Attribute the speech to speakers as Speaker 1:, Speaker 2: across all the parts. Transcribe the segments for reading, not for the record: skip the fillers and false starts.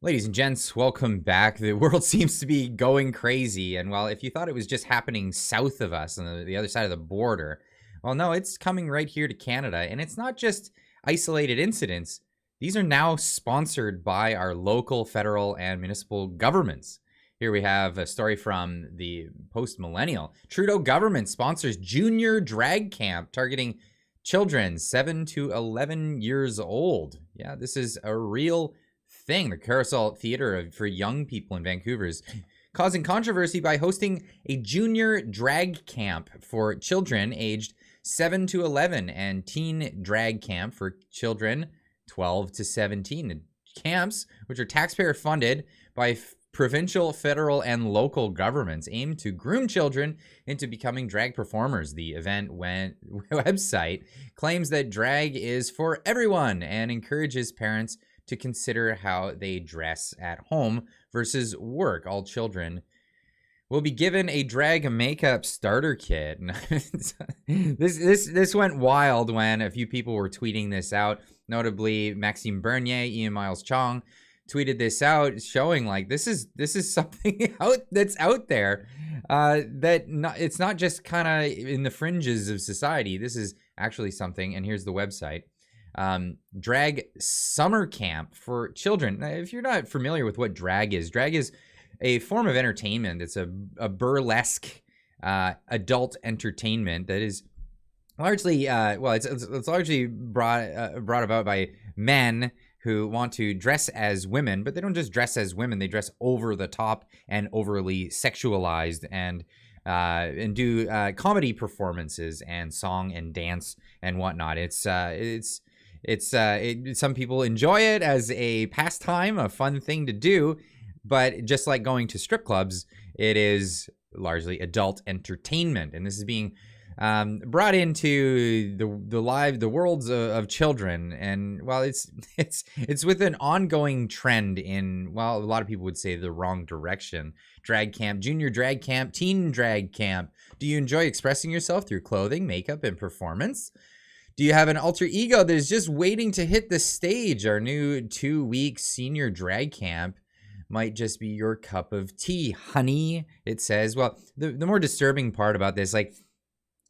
Speaker 1: Ladies and gents, welcome back. The world seems to be going crazy. And while if you thought it was just happening south of us on the other side of the border, well, no, it's coming right here to Canada. And it's not just isolated incidents. These are now sponsored by our local, federal, and municipal governments. Here we have a story from the Post-Millennial. Trudeau government sponsors junior drag camp targeting children 7 to 11 years old. Yeah, this is a real thing. The Carousel Theatre for young people in Vancouver is causing controversy by hosting a junior drag camp for children aged 7 to 11 and teen drag camp for children 12 to 17. The camps, which are taxpayer funded by provincial, federal, and local governments, aim to groom children into becoming drag performers. The event website claims that drag is for everyone and encourages parents to consider how they dress at home versus work. All children will be given a drag makeup starter kit. This went wild when a few people were tweeting this out. Notably, Maxime Bernier, Ian Miles Chong tweeted this out, showing like this is something that's out there. It's not just kind of in the fringes of society. This is actually something. And here's the website. Drag summer camp for children. Now, if you're not familiar with what drag is a form of entertainment. It's a burlesque adult entertainment that is largely it's largely brought about by men who want to dress as women, but they don't just dress as women. They dress over the top and overly sexualized and do comedy performances and song and dance and whatnot. Some people enjoy it as a pastime, a fun thing to do, but just like going to strip clubs, it is largely adult entertainment, and this is being brought into the worlds of children. And while it's with an ongoing trend in, well, a lot of people would say the wrong direction. Drag camp, junior drag camp, teen drag camp. Do you enjoy expressing yourself through clothing, makeup, and performance? Do you have an alter ego that is just waiting to hit the stage? Our new 2-week senior drag camp might just be your cup of tea, honey, it says. Well, the more disturbing part about this,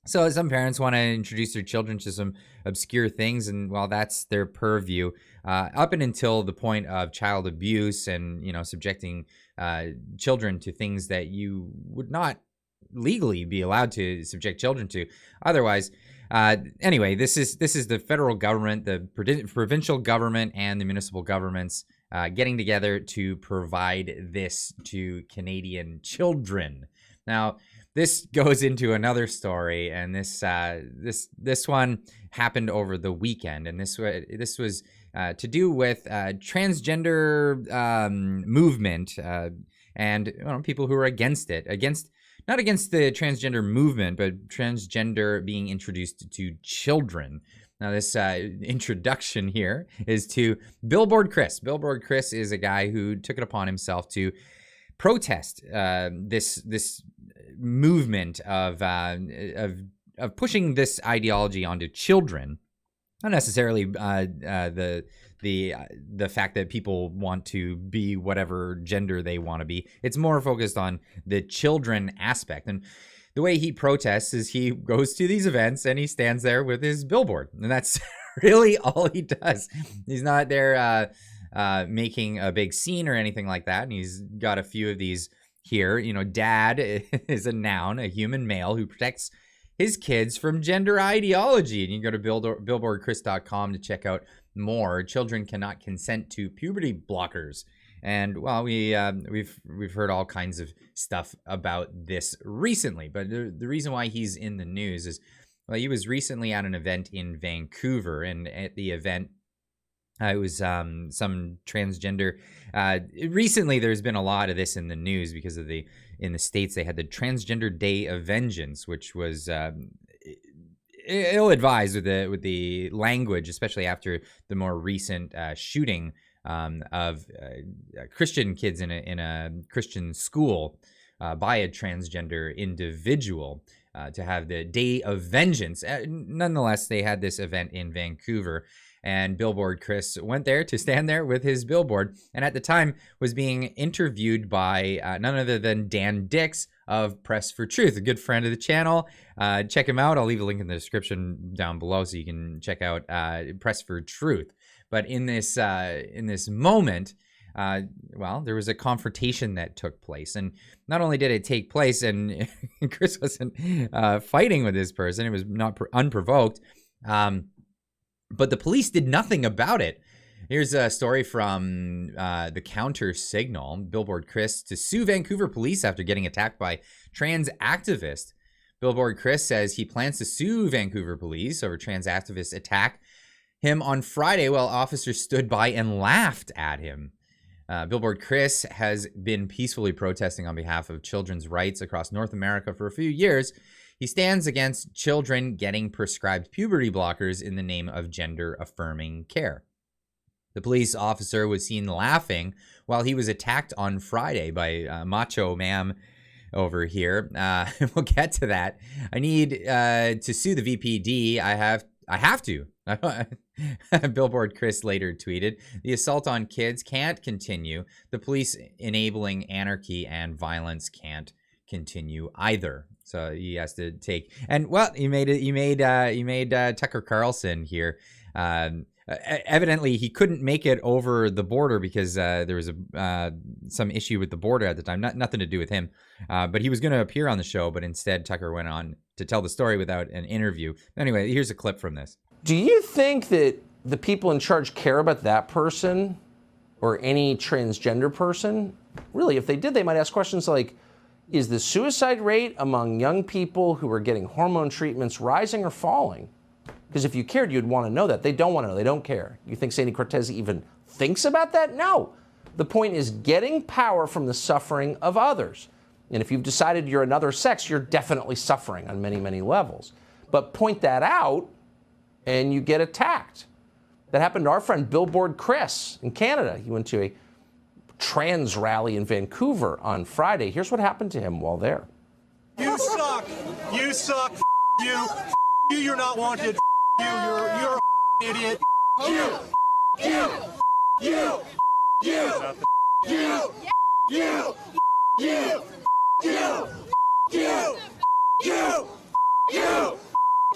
Speaker 1: so some parents want to introduce their children to some obscure things, and well, that's their purview. Up and until the point of child abuse and, subjecting children to things that you would not legally be allowed to subject children to otherwise. Anyway, this is the federal government, the provincial government, and the municipal governments getting together to provide this to Canadian children. Now, this goes into another story, and this one happened over the weekend, and this was to do with transgender movement and people who are against it, not against the transgender movement, but transgender being introduced to children. Now, this introduction here is to Billboard Chris. Billboard Chris is a guy who took it upon himself to protest this movement of pushing this ideology onto children. Not necessarily the fact that people want to be whatever gender they want to be. It's more focused on the children aspect. And the way he protests is he goes to these events and he stands there with his billboard. And that's really all he does. He's not there making a big scene or anything like that. And he's got a few of these here. Dad is a noun, a human male who protects his kids from gender ideology. And you can go to billboardchris.com to check out more. Children cannot consent to puberty blockers. And well, we've heard all kinds of stuff about this recently, but the reason why he's in the news is, well, he was recently at an event in Vancouver, and at the event, it was some transgender. Recently, there's been a lot of this in the news because of in the States they had the Transgender Day of Vengeance, which was ill-advised with the language, especially after the more recent shooting of Christian kids in a Christian school by a transgender individual. To have the Day of Vengeance. Nonetheless, they had this event in Vancouver. And Billboard Chris went there to stand there with his billboard, and at the time was being interviewed by none other than Dan Dix of Press for Truth, a good friend of the channel. Check him out. I'll leave a link in the description down below so you can check out Press for Truth. But in this moment, well, there was a confrontation that took place, and not only did it take place, and Chris wasn't fighting with this person; it was not unprovoked. But the police did nothing about it. Here's a story from the Counter Signal. Billboard Chris to sue Vancouver police after getting attacked by trans activist. Billboard Chris says he plans to sue Vancouver police over trans activist attack him on Friday while officers stood by and laughed at him. Billboard Chris has been peacefully protesting on behalf of children's rights across North America for a few years. He stands against children getting prescribed puberty blockers in the name of gender-affirming care. The police officer was seen laughing while he was attacked on Friday by Macho Ma'am over here. We'll get to that. I need to sue the VPD. I have to. Billboard Chris later tweeted, "The assault on kids can't continue. The police enabling anarchy and violence can't continue either." So he has to take, and well, you made Tucker Carlson here. Evidently, he couldn't make it over the border because there was some issue with the border at the time. Nothing to do with him, but he was going to appear on the show, but instead Tucker went on to tell the story without an interview. Anyway, here's a clip from this.
Speaker 2: Do you think that the people in charge care about that person or any transgender person? Really, if they did, they might ask questions like, is the suicide rate among young people who are getting hormone treatments rising or falling? Because if you cared, you'd want to know that. They don't want to know. They don't care. You think Sandy Cortez even thinks about that? No. The point is getting power from the suffering of others. And if you've decided you're another sex, you're definitely suffering on many, many levels. But point that out, and you get attacked. That happened to our friend Billboard Chris in Canada. He went to a trans rally in Vancouver on Friday. Here's what happened to him while there.
Speaker 3: You suck. You suck. You. You. You're not wanted. You. You're an idiot. You. You. You. You. You. You. You. You. You. You. You.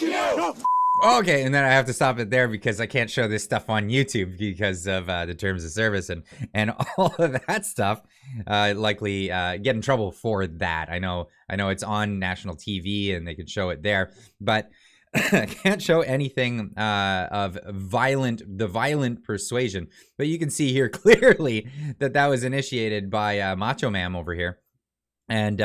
Speaker 3: You.
Speaker 1: Okay, and then I have to stop it there because I can't show this stuff on YouTube because of the terms of service and all of that stuff. Likely get in trouble for that. I know it's on national TV and they can show it there, but I can't show anything of violent persuasion. But you can see here clearly that was initiated by Macho Ma'am over here, and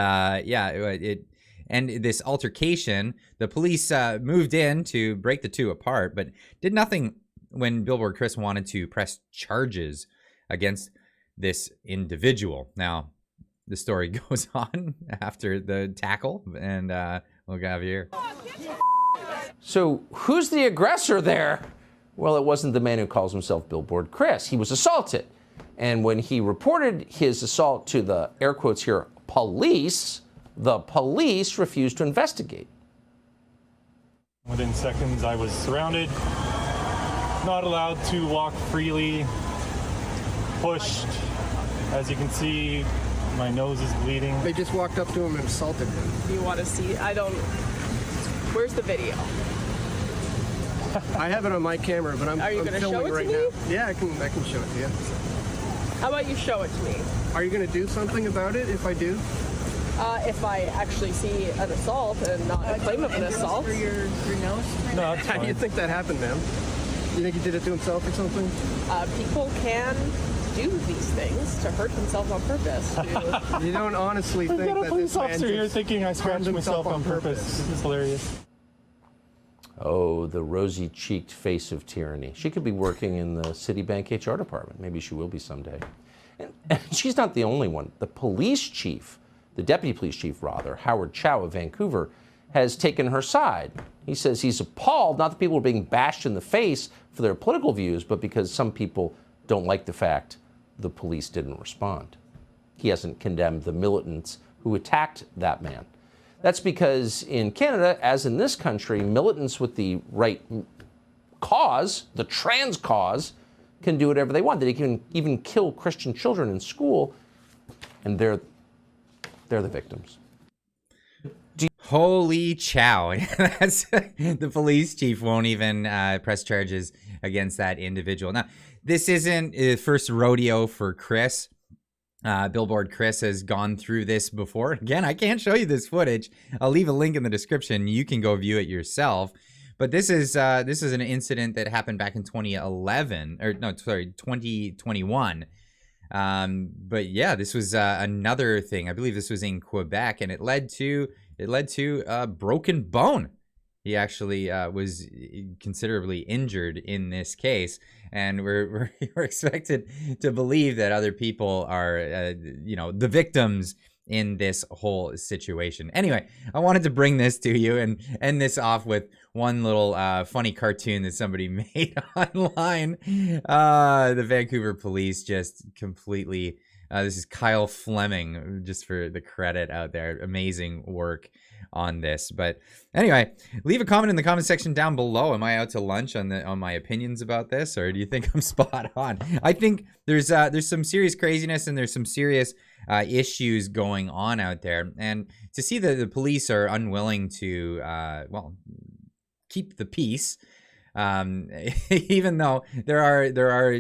Speaker 1: And this altercation, the police moved in to break the two apart, but did nothing when Billboard Chris wanted to press charges against this individual. Now, the story goes on after the tackle, and we'll have here.
Speaker 2: So who's the aggressor there? Well, it wasn't the man who calls himself Billboard Chris. He was assaulted. And when he reported his assault to the, air quotes here, police, the police refused to investigate.
Speaker 4: Within seconds, I was surrounded, not allowed to walk freely, pushed. As you can see, my nose is bleeding.
Speaker 5: They just walked up to him and assaulted him.
Speaker 6: You want to see? Where's the video?
Speaker 5: I have it on my camera, but I'm
Speaker 6: Are you
Speaker 5: filming
Speaker 6: gonna show it
Speaker 5: right
Speaker 6: to me?
Speaker 5: now. Yeah, I can show it to you.
Speaker 6: How about you show it to me?
Speaker 5: Are you going to do something about it if I do?
Speaker 6: If I actually see an assault and not a claim of an assault.
Speaker 7: For your nose?
Speaker 4: No, it's
Speaker 5: How do you
Speaker 4: fine.
Speaker 5: think that happened, ma'am? You think he did it to himself or something?
Speaker 6: People can do these things to hurt themselves on purpose.
Speaker 5: You don't honestly
Speaker 4: We've
Speaker 5: think
Speaker 4: got a
Speaker 5: that
Speaker 4: police
Speaker 5: this man
Speaker 4: officer here
Speaker 5: just
Speaker 4: thinking I
Speaker 5: harmed
Speaker 4: scratched myself on purpose. This is hilarious.
Speaker 2: Oh, the rosy-cheeked face of tyranny. She could be working in the Citibank HR department. Maybe she will be someday. And she's not the only one. The police chief, the deputy police chief rather, Howard Chow of Vancouver, has taken her side. He says he's appalled, not that people are being bashed in the face for their political views, but because some people don't like the fact the police didn't respond. He hasn't condemned the militants who attacked that man. That's because in Canada, as in this country, militants with the right cause, the trans cause, can do whatever they want. They can even kill Christian children in school, and they're the victims.
Speaker 1: Holy chow. That's, the police chief won't even press charges against that individual. Now, this isn't the first rodeo for Chris. Billboard Chris has gone through this before. Again, I can't show you this footage. I'll leave a link in the description. You can go view it yourself. But this is an incident that happened back in 2021. But yeah, this was another thing. I believe this was in Quebec, and it led to a broken bone. He actually was considerably injured in this case, and we're expected to believe that other people are, the victims in this whole situation. Anyway, I wanted to bring this to you and end this off with one little funny cartoon that somebody made online. The Vancouver police just completely. This is Kyle Fleming, just for the credit out there. Amazing work on this. But anyway, leave a comment in the comment section down below. Am I out to lunch on my opinions about this, or do you think I'm spot on? I think there's some serious craziness, and there's some serious issues going on out there. And to see that the police are unwilling to keep the peace, even though there are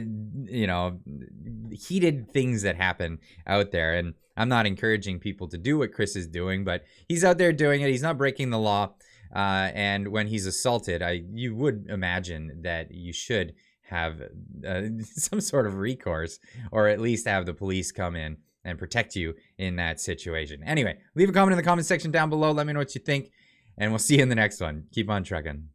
Speaker 1: heated things that happen out there, and I'm not encouraging people to do what Chris is doing, but he's out there doing it. He's not breaking the law, and when he's assaulted, you would imagine that you should have some sort of recourse, or at least have the police come in and protect you in that situation. Anyway, leave a comment in the comment section down below. Let me know what you think, and we'll see you in the next one. Keep on trucking.